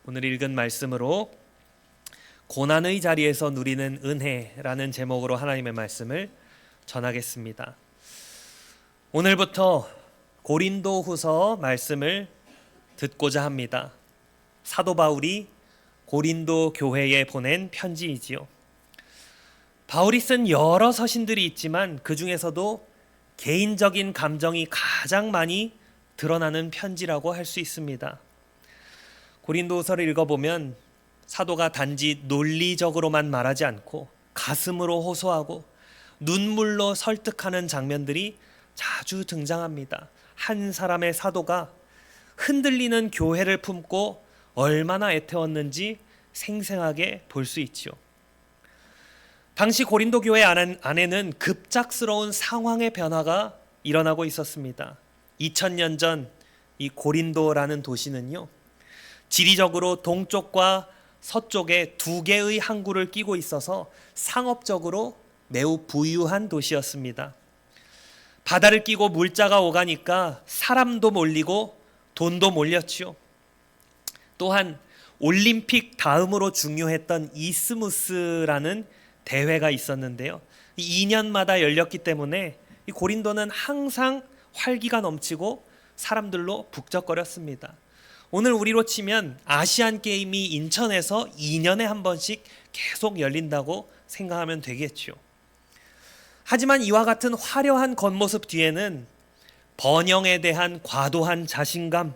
오늘 읽은 말씀으로 고난의 자리에서 누리는 은혜라는 제목으로 하나님의 말씀을 전하겠습니다. 오늘부터 고린도후서 말씀을 듣고자 합니다. 사도 바울이 고린도 교회에 보낸 편지이지요. 바울이 쓴 여러 서신들이 있지만 그 중에서도 개인적인 감정이 가장 많이 드러나는 편지라고 할 수 있습니다. 고린도후서를 읽어보면 사도가 단지 논리적으로만 말하지 않고 가슴으로 호소하고 눈물로 설득하는 장면들이 자주 등장합니다. 한 사람의 사도가 흔들리는 교회를 품고 얼마나 애태웠는지 생생하게 볼 수 있죠. 당시 고린도 교회 안에는 급작스러운 상황의 변화가 일어나고 있었습니다. 2000년 전 이 고린도라는 도시는요, 지리적으로 동쪽과 서쪽에 두 개의 항구를 끼고 있어서 상업적으로 매우 부유한 도시였습니다. 바다를 끼고 물자가 오가니까 사람도 몰리고 돈도 몰렸죠. 또한 올림픽 다음으로 중요했던 이스무스라는 대회가 있었는데요, 2년마다 열렸기 때문에 이 고린도는 항상 활기가 넘치고 사람들로 북적거렸습니다. 오늘 우리로 치면 아시안 게임이 인천에서 2년에 한 번씩 계속 열린다고 생각하면 되겠죠. 하지만 이와 같은 화려한 겉모습 뒤에는 번영에 대한 과도한 자신감,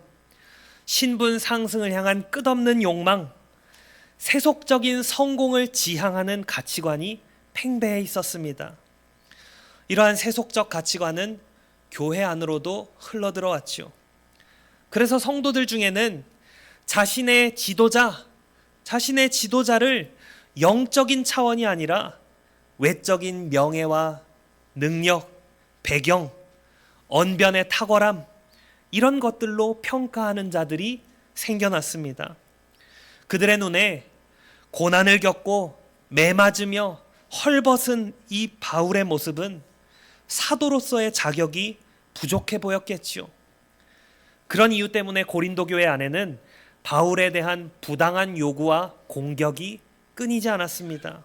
신분 상승을 향한 끝없는 욕망, 세속적인 성공을 지향하는 가치관이 팽배해 있었습니다. 이러한 세속적 가치관은 교회 안으로도 흘러들어왔죠. 그래서 성도들 중에는 자신의 지도자를 영적인 차원이 아니라 외적인 명예와 능력, 배경, 언변의 탁월함, 이런 것들로 평가하는 자들이 생겨났습니다. 그들의 눈에 고난을 겪고 매맞으며 헐벗은 이 바울의 모습은 사도로서의 자격이 부족해 보였겠지요. 그런 이유 때문에 고린도 교회 안에는 바울에 대한 부당한 요구와 공격이 끊이지 않았습니다.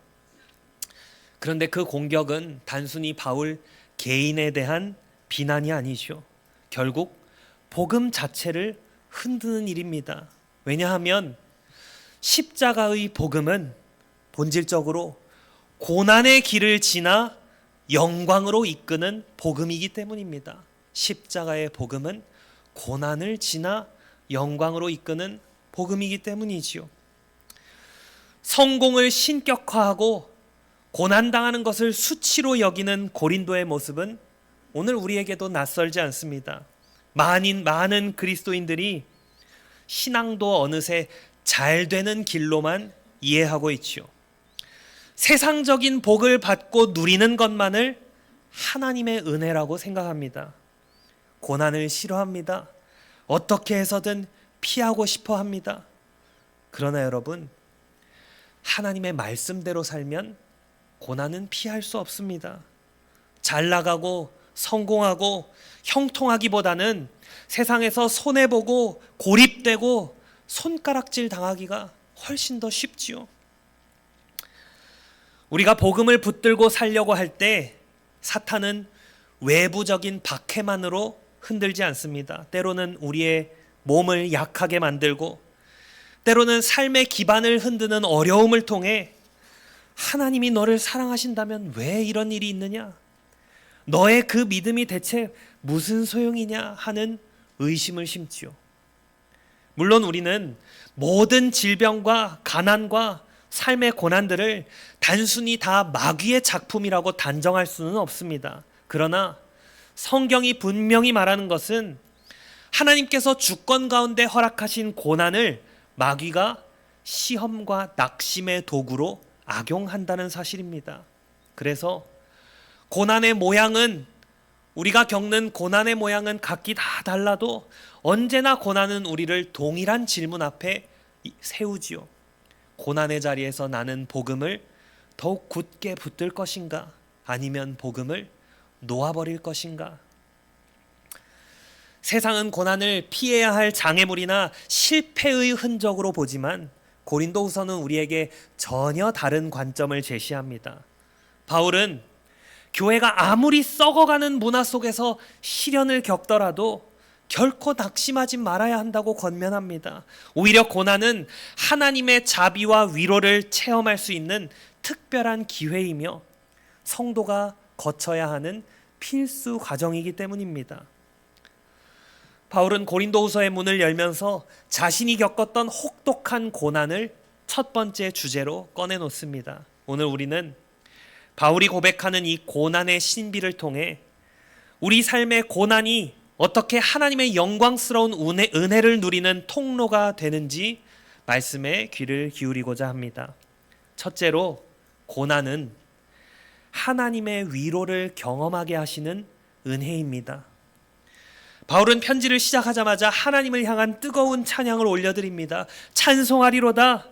그런데 그 공격은 단순히 바울 개인에 대한 비난이 아니죠. 결국 복음 자체를 흔드는 일입니다. 왜냐하면 십자가의 복음은 본질적으로 고난의 길을 지나 영광으로 이끄는 복음이기 때문입니다. 십자가의 복음은 고난을 지나 영광으로 이끄는 복음이기 때문이지요. 성공을 신격화하고 고난당하는 것을 수치로 여기는 고린도의 모습은 오늘 우리에게도 낯설지 않습니다. 많은 그리스도인들이 신앙도 어느새 잘 되는 길로만 이해하고 있지요. 세상적인 복을 받고 누리는 것만을 하나님의 은혜라고 생각합니다. 고난을 싫어합니다. 어떻게 해서든 피하고 싶어 합니다. 그러나 여러분, 하나님의 말씀대로 살면 고난은 피할 수 없습니다. 잘 나가고 성공하고 형통하기보다는 세상에서 손해보고 고립되고 손가락질 당하기가 훨씬 더 쉽지요. 우리가 복음을 붙들고 살려고 할 때 사탄은 외부적인 박해만으로 흔들지 않습니다. 때로는 우리의 몸을 약하게 만들고, 때로는 삶의 기반을 흔드는 어려움을 통해 하나님이 너를 사랑하신다면 왜 이런 일이 있느냐? 너의 그 믿음이 대체 무슨 소용이냐 하는 의심을 심지요. 물론 우리는 모든 질병과 가난과 삶의 고난들을 단순히 다 마귀의 작품이라고 단정할 수는 없습니다. 그러나 성경이 분명히 말하는 것은 하나님께서 주권 가운데 허락하신 고난을 마귀가 시험과 낙심의 도구로 악용한다는 사실입니다. 그래서 고난의 모양은, 우리가 겪는 고난의 모양은 각기 다 달라도 언제나 고난은 우리를 동일한 질문 앞에 세우지요. 고난의 자리에서 나는 복음을 더욱 굳게 붙들 것인가, 아니면 복음을 놓아버릴 것인가? 세상은 고난을 피해야 할 장애물이나 실패의 흔적으로 보지만 고린도후서는 우리에게 전혀 다른 관점을 제시합니다. 바울은 교회가 아무리 썩어가는 문화 속에서 시련을 겪더라도 결코 낙심하지 말아야 한다고 권면합니다. 오히려 고난은 하나님의 자비와 위로를 체험할 수 있는 특별한 기회이며 성도가 거쳐야 하는 필수 과정이기 때문입니다. 바울은 고린도후서의 문을 열면서 자신이 겪었던 혹독한 고난을 첫 번째 주제로 꺼내놓습니다. 오늘 우리는 바울이 고백하는 이 고난의 신비를 통해 우리 삶의 고난이 어떻게 하나님의 영광스러운 은혜를 누리는 통로가 되는지 말씀에 귀를 기울이고자 합니다. 첫째로, 고난은 하나님의 위로를 경험하게 하시는 은혜입니다. 바울은 편지를 시작하자마자 하나님을 향한 뜨거운 찬양을 올려드립니다. 찬송하리로다.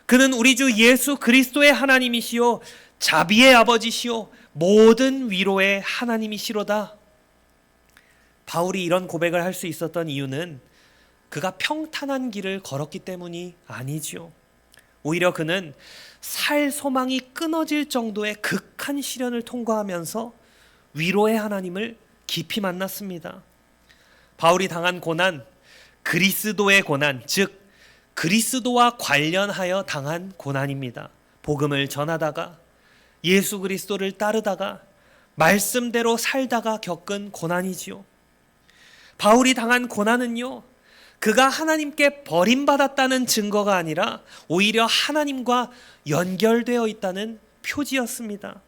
그는 우리 주 예수 그리스도의 하나님이시요 자비의 아버지시요 모든 위로의 하나님이시로다. 바울이 이런 고백을 할 수 있었던 이유는 그가 평탄한 길을 걸었기 때문이 아니지요. 오히려 그는 살 소망이 끊어질 정도의 극한 시련을 통과하면서 위로의 하나님을 깊이 만났습니다. 바울이 당한 고난, 그리스도의 고난, 즉 그리스도와 관련하여 당한 고난입니다. 복음을 전하다가 예수 그리스도를 따르다가 말씀대로 살다가 겪은 고난이지요. 바울이 당한 고난은요, 그가 하나님께 버림받았다는 증거가 아니라 오히려 하나님과 연결되어 있다는 표지였습니다.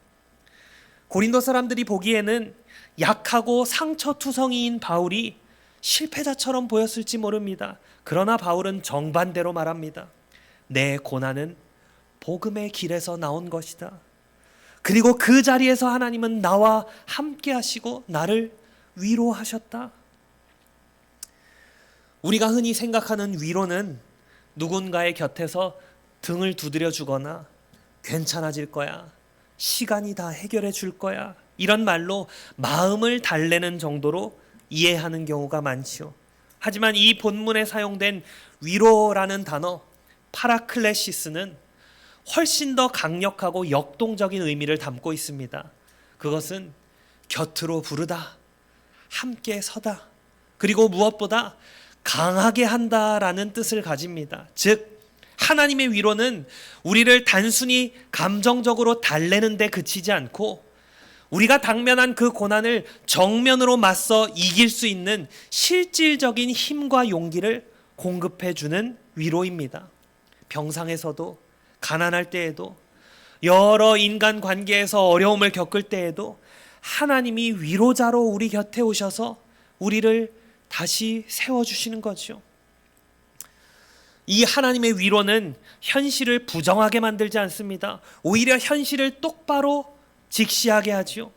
고린도 사람들이 보기에는 약하고 상처투성이인 바울이 실패자처럼 보였을지 모릅니다. 그러나 바울은 정반대로 말합니다. 내 고난은 복음의 길에서 나온 것이다. 그리고 그 자리에서 하나님은 나와 함께 하시고 나를 위로하셨다. 우리가 흔히 생각하는 위로는 누군가의 곁에서 등을 두드려 주거나 괜찮아질 거야, 시간이 다 해결해 줄 거야, 이런 말로 마음을 달래는 정도로 이해하는 경우가 많지요. 하지만 이 본문에 사용된 위로라는 단어 파라클레시스는 훨씬 더 강력하고 역동적인 의미를 담고 있습니다. 그것은 곁으로 부르다, 함께 서다, 그리고 무엇보다 강하게 한다라는 뜻을 가집니다. 즉 하나님의 위로는 우리를 단순히 감정적으로 달래는 데 그치지 않고 우리가 당면한 그 고난을 정면으로 맞서 이길 수 있는 실질적인 힘과 용기를 공급해 주는 위로입니다. 병상에서도, 가난할 때에도, 여러 인간 관계에서 어려움을 겪을 때에도 하나님이 위로자로 우리 곁에 오셔서 우리를 다시 세워주시는 거죠. 이 하나님의 위로는 현실을 부정하게 만들지 않습니다. 오히려 현실을 똑바로 직시하게 하지요.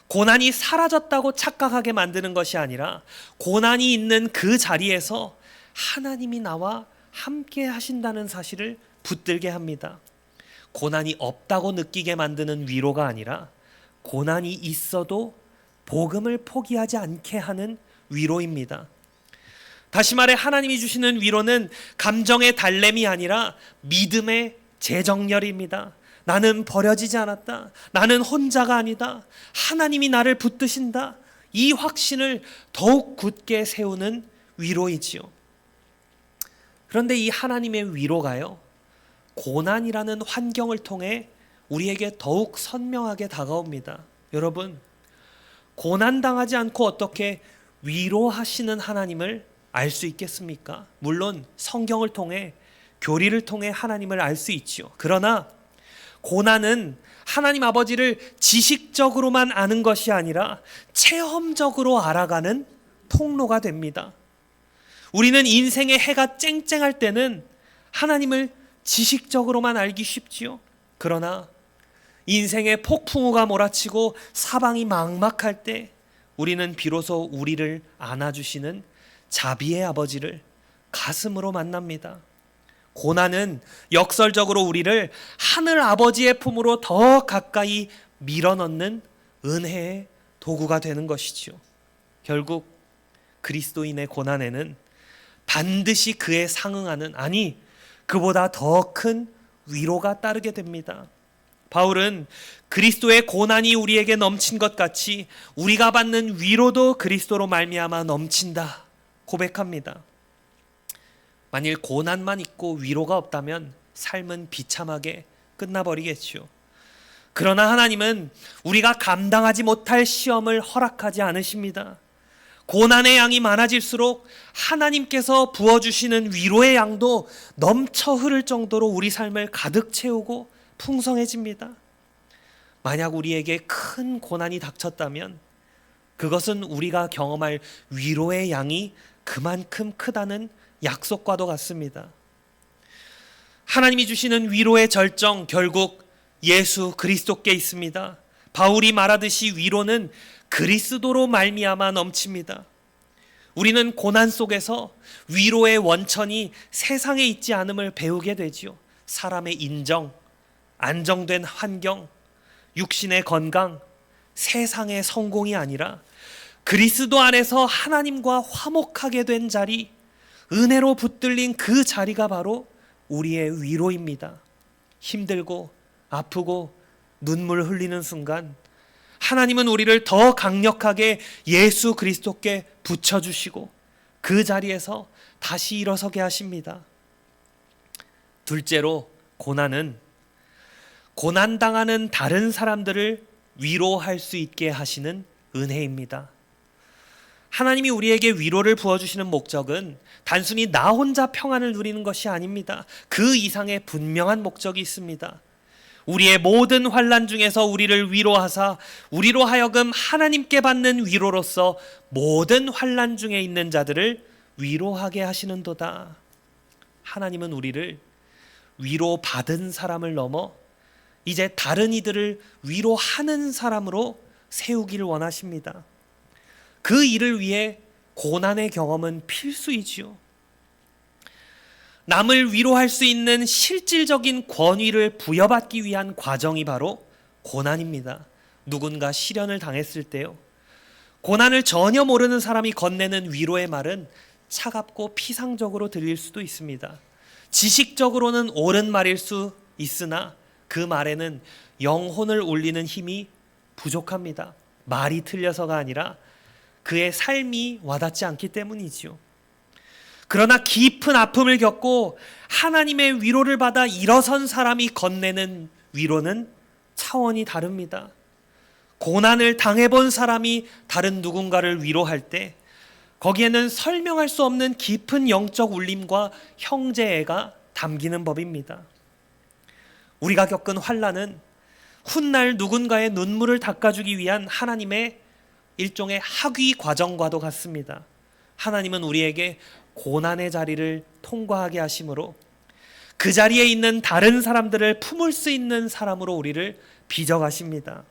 고난이 사라졌다고 착각하게 만드는 것이 아니라 고난이 있는 그 자리에서 하나님이 나와 함께 하신다는 사실을 붙들게 합니다. 고난이 없다고 느끼게 만드는 위로가 아니라 고난이 있어도 복음을 포기하지 않게 하는 위로입니다. 다시 말해 하나님이 주시는 위로는 감정의 달램이 아니라 믿음의 재정렬입니다. 나는 버려지지 않았다. 나는 혼자가 아니다. 하나님이 나를 붙드신다. 이 확신을 더욱 굳게 세우는 위로이지요. 그런데 이 하나님의 위로가요, 고난이라는 환경을 통해 우리에게 더욱 선명하게 다가옵니다. 여러분, 고난당하지 않고 어떻게 위로하시는 하나님을 알 수 있겠습니까? 물론 성경을 통해, 교리를 통해 하나님을 알 수 있지요. 그러나 고난은 하나님 아버지를 지식적으로만 아는 것이 아니라 체험적으로 알아가는 통로가 됩니다. 우리는 인생의 해가 쨍쨍할 때는 하나님을 지식적으로만 알기 쉽지요. 그러나 인생의 폭풍우가 몰아치고 사방이 막막할 때 우리는 비로소 우리를 안아주시는 자비의 아버지를 가슴으로 만납니다. 고난은 역설적으로 우리를 하늘 아버지의 품으로 더 가까이 밀어넣는 은혜의 도구가 되는 것이지요. 결국 그리스도인의 고난에는 반드시 그에 상응하는, 아니 그보다 더 큰 위로가 따르게 됩니다. 바울은 그리스도의 고난이 우리에게 넘친 것 같이 우리가 받는 위로도 그리스도로 말미암아 넘친다 고백합니다. 만일 고난만 있고 위로가 없다면 삶은 비참하게 끝나버리겠죠. 그러나 하나님은 우리가 감당하지 못할 시험을 허락하지 않으십니다. 고난의 양이 많아질수록 하나님께서 부어주시는 위로의 양도 넘쳐 흐를 정도로 우리 삶을 가득 채우고 풍성해집니다. 만약 우리에게 큰 고난이 닥쳤다면 그것은 우리가 경험할 위로의 양이 그만큼 크다는 약속과도 같습니다. 하나님이 주시는 위로의 절정, 결국 예수 그리스도께 있습니다. 바울이 말하듯이 위로는 그리스도로 말미암아 넘칩니다. 우리는 고난 속에서 위로의 원천이 세상에 있지 않음을 배우게 되지요. 사람의 인정, 안정된 환경, 육신의 건강, 세상의 성공이 아니라 그리스도 안에서 하나님과 화목하게 된 자리, 은혜로 붙들린 그 자리가 바로 우리의 위로입니다. 힘들고 아프고 눈물 흘리는 순간 하나님은 우리를 더 강력하게 예수 그리스도께 붙여주시고 그 자리에서 다시 일어서게 하십니다. 둘째로, 고난은 고난당하는 다른 사람들을 위로할 수 있게 하시는 은혜입니다. 하나님이 우리에게 위로를 부어주시는 목적은 단순히 나 혼자 평안을 누리는 것이 아닙니다. 그 이상의 분명한 목적이 있습니다. 우리의 모든 환난 중에서 우리를 위로하사 우리로 하여금 하나님께 받는 위로로서 모든 환난 중에 있는 자들을 위로하게 하시는도다. 하나님은 우리를 위로받은 사람을 넘어 이제 다른 이들을 위로하는 사람으로 세우기를 원하십니다. 그 일을 위해 고난의 경험은 필수이지요. 남을 위로할 수 있는 실질적인 권위를 부여받기 위한 과정이 바로 고난입니다. 누군가 시련을 당했을 때요, 고난을 전혀 모르는 사람이 건네는 위로의 말은 차갑고 피상적으로 들릴 수도 있습니다. 지식적으로는 옳은 말일 수 있으나 그 말에는 영혼을 울리는 힘이 부족합니다. 말이 틀려서가 아니라 그의 삶이 와닿지 않기 때문이지요. 그러나 깊은 아픔을 겪고 하나님의 위로를 받아 일어선 사람이 건네는 위로는 차원이 다릅니다. 고난을 당해본 사람이 다른 누군가를 위로할 때 거기에는 설명할 수 없는 깊은 영적 울림과 형제애가 담기는 법입니다. 우리가 겪은 환난은 훗날 누군가의 눈물을 닦아주기 위한 하나님의 일종의 학위 과정과도 같습니다. 하나님은 우리에게 고난의 자리를 통과하게 하심으로 그 자리에 있는 다른 사람들을 품을 수 있는 사람으로 우리를 빚어가십니다.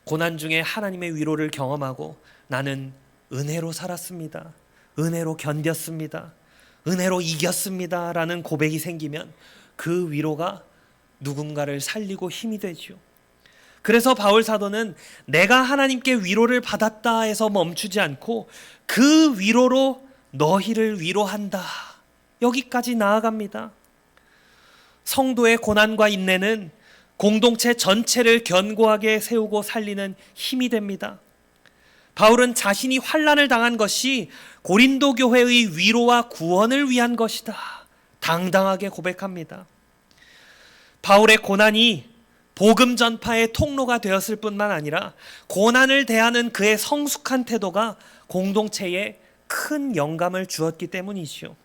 고난 중에 하나님의 위로를 경험하고 나는 은혜로 살았습니다, 은혜로 견뎠습니다, 은혜로 이겼습니다 라는 고백이 생기면 그 위로가 누군가를 살리고 힘이 되죠. 그래서 바울 사도는 내가 하나님께 위로를 받았다 해서 멈추지 않고 그 위로로 너희를 위로한다, 여기까지 나아갑니다. 성도의 고난과 인내는 공동체 전체를 견고하게 세우고 살리는 힘이 됩니다. 바울은 자신이 환난을 당한 것이 고린도 교회의 위로와 구원을 위한 것이다 당당하게 고백합니다. 바울의 고난이 복음 전파의 통로가 되었을 뿐만 아니라 고난을 대하는 그의 성숙한 태도가 공동체에 큰 영감을 주었기 때문이지요.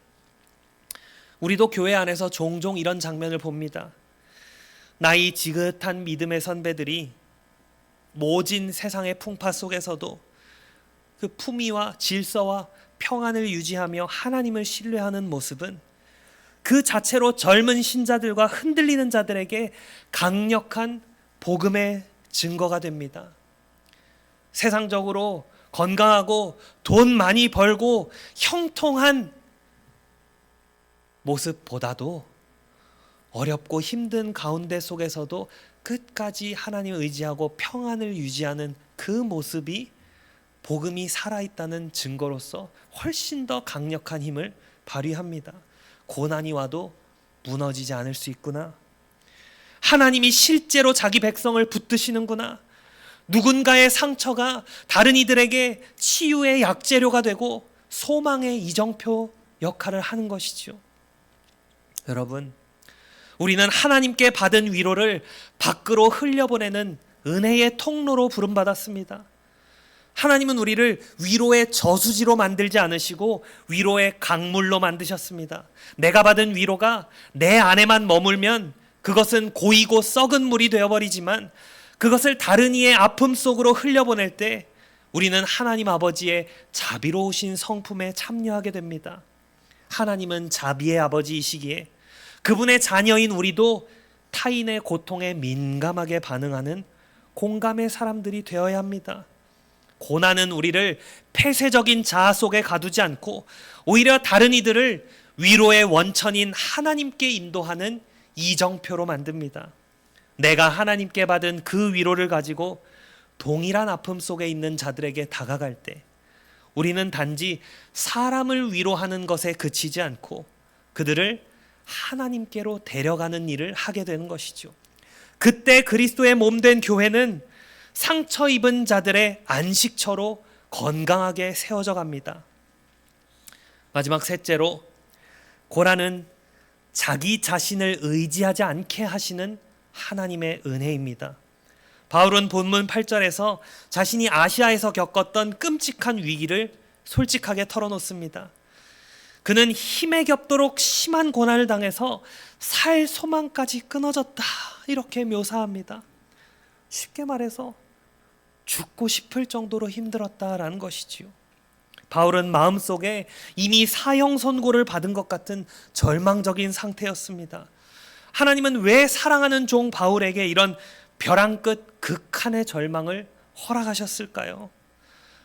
우리도 교회 안에서 종종 이런 장면을 봅니다. 나이 지긋한 믿음의 선배들이 모진 세상의 풍파 속에서도 그 품위와 질서와 평안을 유지하며 하나님을 신뢰하는 모습은 그 자체로 젊은 신자들과 흔들리는 자들에게 강력한 복음의 증거가 됩니다. 세상적으로 건강하고 돈 많이 벌고 형통한 모습보다도 어렵고 힘든 가운데 속에서도 끝까지 하나님을 의지하고 평안을 유지하는 그 모습이 복음이 살아있다는 증거로서 훨씬 더 강력한 힘을 발휘합니다. 고난이 와도 무너지지 않을 수 있구나. 하나님이 실제로 자기 백성을 붙드시는구나. 누군가의 상처가 다른 이들에게 치유의 약재료가 되고 소망의 이정표 역할을 하는 것이죠. 여러분, 우리는 하나님께 받은 위로를 밖으로 흘려보내는 은혜의 통로로 부름받았습니다. 하나님은 우리를 위로의 저수지로 만들지 않으시고 위로의 강물로 만드셨습니다. 내가 받은 위로가 내 안에만 머물면 그것은 고이고 썩은 물이 되어버리지만 그것을 다른 이의 아픔 속으로 흘려보낼 때 우리는 하나님 아버지의 자비로우신 성품에 참여하게 됩니다. 하나님은 자비의 아버지이시기에 그분의 자녀인 우리도 타인의 고통에 민감하게 반응하는 공감의 사람들이 되어야 합니다. 고난은 우리를 폐쇄적인 자아 속에 가두지 않고 오히려 다른 이들을 위로의 원천인 하나님께 인도하는 이정표로 만듭니다. 내가 하나님께 받은 그 위로를 가지고 동일한 아픔 속에 있는 자들에게 다가갈 때 우리는 단지 사람을 위로하는 것에 그치지 않고 그들을 하나님께로 데려가는 일을 하게 되는 것이죠. 그때 그리스도의 몸된 교회는 상처 입은 자들의 안식처로 건강하게 세워져 갑니다. 마지막 셋째로, 고난은 자기 자신을 의지하지 않게 하시는 하나님의 은혜입니다. 바울은 본문 8절에서 자신이 아시아에서 겪었던 끔찍한 위기를 솔직하게 털어놓습니다. 그는 힘에 겹도록 심한 고난을 당해서 살 소망까지 끊어졌다, 이렇게 묘사합니다. 쉽게 말해서 죽고 싶을 정도로 힘들었다라는 것이지요. 바울은 마음속에 이미 사형 선고를 받은 것 같은 절망적인 상태였습니다. 하나님은 왜 사랑하는 종 바울에게 이런 벼랑 끝 극한의 절망을 허락하셨을까요?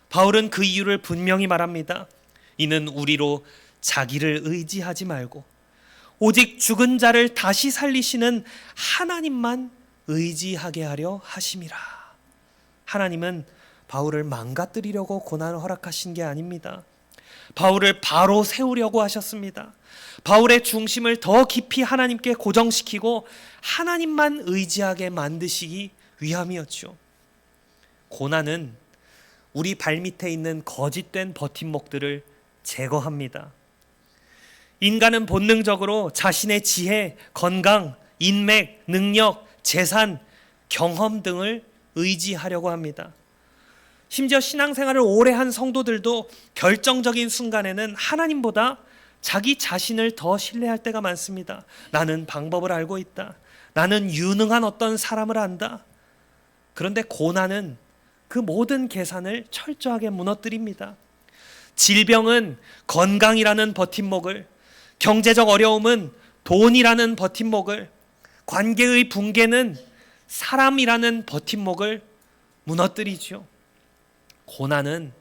바울은 그 이유를 분명히 말합니다. 이는 우리로 자기를 의지하지 말고 오직 죽은 자를 다시 살리시는 하나님만 의지하게 하려 하심이라. 하나님은 바울을 망가뜨리려고 고난을 허락하신 게 아닙니다. 바울을 바로 세우려고 하셨습니다. 바울의 중심을 더 깊이 하나님께 고정시키고 하나님만 의지하게 만드시기 위함이었죠. 고난은 우리 발밑에 있는 거짓된 버팀목들을 제거합니다. 인간은 본능적으로 자신의 지혜, 건강, 인맥, 능력, 재산, 경험 등을 의지하려고 합니다. 심지어 신앙생활을 오래 한 성도들도 결정적인 순간에는 하나님보다 자기 자신을 더 신뢰할 때가 많습니다. 나는 방법을 알고 있다. 나는 유능한 어떤 사람을 안다. 그런데 고난은 그 모든 계산을 철저하게 무너뜨립니다. 질병은 건강이라는 버팀목을, 경제적 어려움은 돈이라는 버팀목을, 관계의 붕괴는 사람이라는 버팀목을 무너뜨리죠. 고난은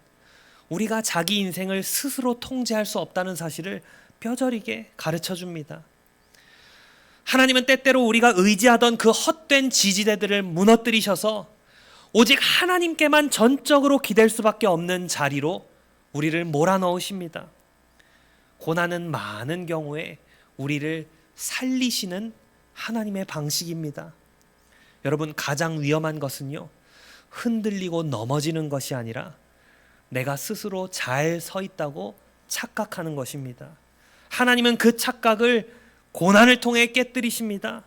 우리가 자기 인생을 스스로 통제할 수 없다는 사실을 뼈저리게 가르쳐 줍니다. 하나님은 때때로 우리가 의지하던 그 헛된 지지대들을 무너뜨리셔서 오직 하나님께만 전적으로 기댈 수밖에 없는 자리로 우리를 몰아넣으십니다. 고난은 많은 경우에 우리를 살리시는 하나님의 방식입니다. 여러분, 가장 위험한 것은요, 흔들리고 넘어지는 것이 아니라 내가 스스로 잘 서 있다고 착각하는 것입니다. 하나님은 그 착각을 고난을 통해 깨뜨리십니다.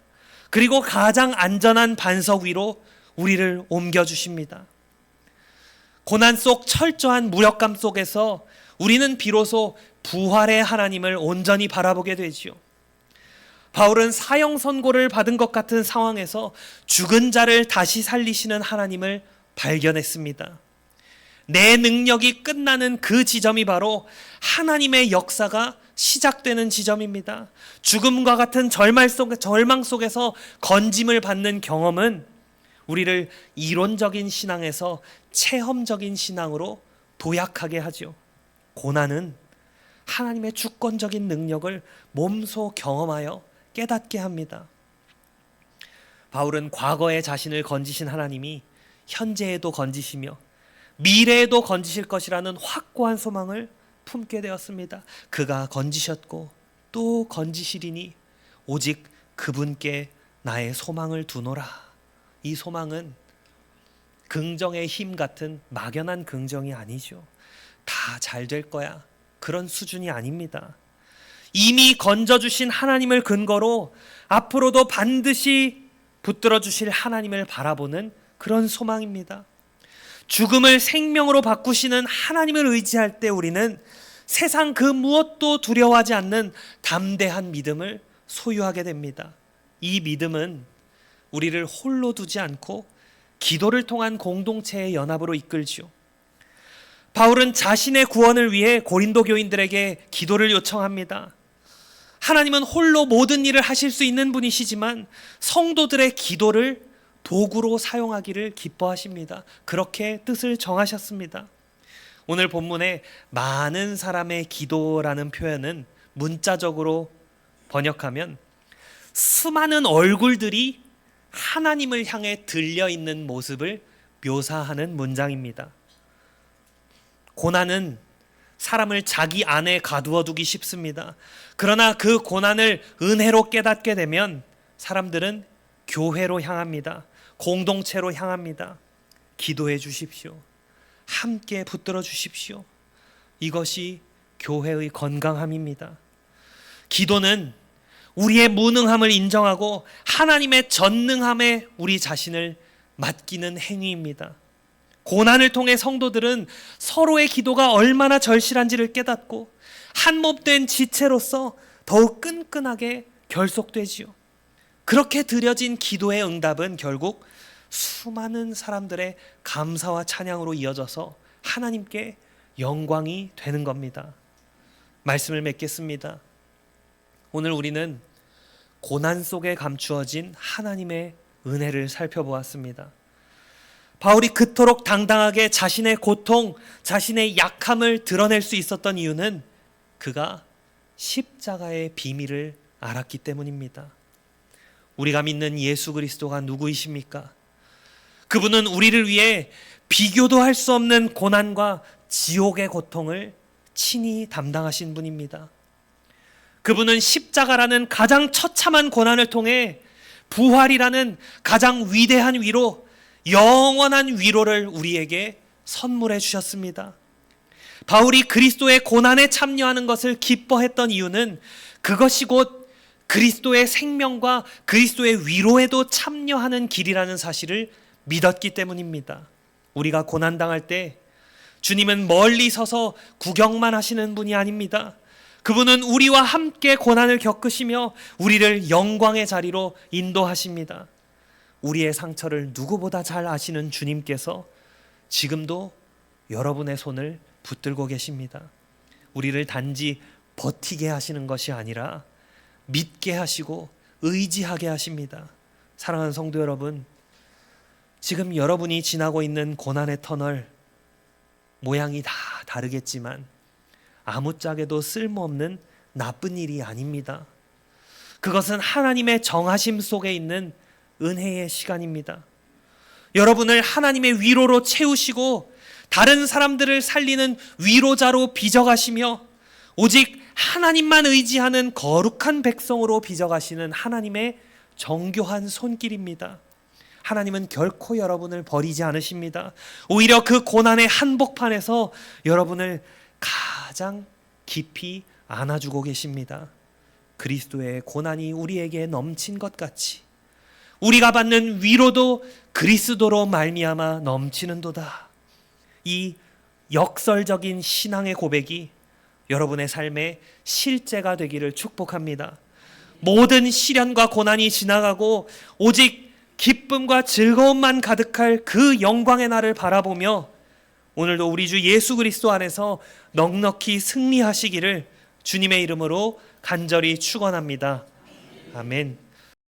그리고 가장 안전한 반석 위로 우리를 옮겨주십니다. 고난 속 철저한 무력감 속에서 우리는 비로소 부활의 하나님을 온전히 바라보게 되지요. 바울은 사형 선고를 받은 것 같은 상황에서 죽은 자를 다시 살리시는 하나님을 발견했습니다. 내 능력이 끝나는 그 지점이 바로 하나님의 역사가 시작되는 지점입니다. 죽음과 같은 절망 속에서 건짐을 받는 경험은 우리를 이론적인 신앙에서 체험적인 신앙으로 도약하게 하죠. 고난은 하나님의 주권적인 능력을 몸소 경험하여 깨닫게 합니다. 바울은 과거에 자신을 건지신 하나님이 현재에도 건지시며 미래에도 건지실 것이라는 확고한 소망을 품게 되었습니다. 그가 건지셨고 또 건지시리니 오직 그분께 나의 소망을 두노라. 이 소망은 긍정의 힘 같은 막연한 긍정이 아니죠. 다 잘 될 거야, 그런 수준이 아닙니다. 이미 건져주신 하나님을 근거로 앞으로도 반드시 붙들어 주실 하나님을 바라보는 그런 소망입니다. 죽음을 생명으로 바꾸시는 하나님을 의지할 때 우리는 세상 그 무엇도 두려워하지 않는 담대한 믿음을 소유하게 됩니다. 이 믿음은 우리를 홀로 두지 않고 기도를 통한 공동체의 연합으로 이끌지요. 바울은 자신의 구원을 위해 고린도 교인들에게 기도를 요청합니다. 하나님은 홀로 모든 일을 하실 수 있는 분이시지만 성도들의 기도를 도구로 사용하기를 기뻐하십니다. 그렇게 뜻을 정하셨습니다. 오늘 본문에 많은 사람의 기도라는 표현은 문자적으로 번역하면 수많은 얼굴들이 하나님을 향해 들려있는 모습을 묘사하는 문장입니다. 고난은 사람을 자기 안에 가두어 두기 쉽습니다. 그러나 그 고난을 은혜로 깨닫게 되면 사람들은 교회로 향합니다. 공동체로 향합니다. 기도해 주십시오. 함께 붙들어 주십시오. 이것이 교회의 건강함입니다. 기도는 우리의 무능함을 인정하고 하나님의 전능함에 우리 자신을 맡기는 행위입니다. 고난을 통해 성도들은 서로의 기도가 얼마나 절실한지를 깨닫고 한몸된 지체로서 더욱 끈끈하게 결속되지요. 그렇게 드려진 기도의 응답은 결국 수많은 사람들의 감사와 찬양으로 이어져서 하나님께 영광이 되는 겁니다. 말씀을 맺겠습니다. 오늘 우리는 고난 속에 감추어진 하나님의 은혜를 살펴보았습니다. 바울이 그토록 당당하게 자신의 고통, 자신의 약함을 드러낼 수 있었던 이유는 그가 십자가의 비밀을 알았기 때문입니다. 우리가 믿는 예수 그리스도가 누구이십니까? 그분은 우리를 위해 비교도 할 수 없는 고난과 지옥의 고통을 친히 담당하신 분입니다. 그분은 십자가라는 가장 처참한 고난을 통해 부활이라는 가장 위대한 위로, 영원한 위로를 우리에게 선물해 주셨습니다. 바울이 그리스도의 고난에 참여하는 것을 기뻐했던 이유는 그것이 곧 그리스도의 생명과 그리스도의 위로에도 참여하는 길이라는 사실을 믿었기 때문입니다. 우리가 고난당할 때 주님은 멀리 서서 구경만 하시는 분이 아닙니다. 그분은 우리와 함께 고난을 겪으시며 우리를 영광의 자리로 인도하십니다. 우리의 상처를 누구보다 잘 아시는 주님께서 지금도 여러분의 손을 붙들고 계십니다. 우리를 단지 버티게 하시는 것이 아니라 믿게 하시고 의지하게 하십니다. 사랑하는 성도 여러분, 지금 여러분이 지나고 있는 고난의 터널, 모양이 다 다르겠지만 아무짝에도 쓸모없는 나쁜 일이 아닙니다. 그것은 하나님의 정하심 속에 있는 은혜의 시간입니다. 여러분을 하나님의 위로로 채우시고 다른 사람들을 살리는 위로자로 빚어가시며 오직 하나님만 의지하는 거룩한 백성으로 빚어가시는 하나님의 정교한 손길입니다. 하나님은 결코 여러분을 버리지 않으십니다. 오히려 그 고난의 한복판에서 여러분을 가장 깊이 안아주고 계십니다. 그리스도의 고난이 우리에게 넘친 것 같이 우리가 받는 위로도 그리스도로 말미암아 넘치는도다. 이 역설적인 신앙의 고백이 여러분의 삶의 실제가 되기를 축복합니다. 모든 시련과 고난이 지나가고 오직 기쁨과 즐거움만 가득할 그 영광의 날을 바라보며 오늘도 우리 주 예수 그리스도 안에서 넉넉히 승리하시기를 주님의 이름으로 간절히 축원합니다. 아멘.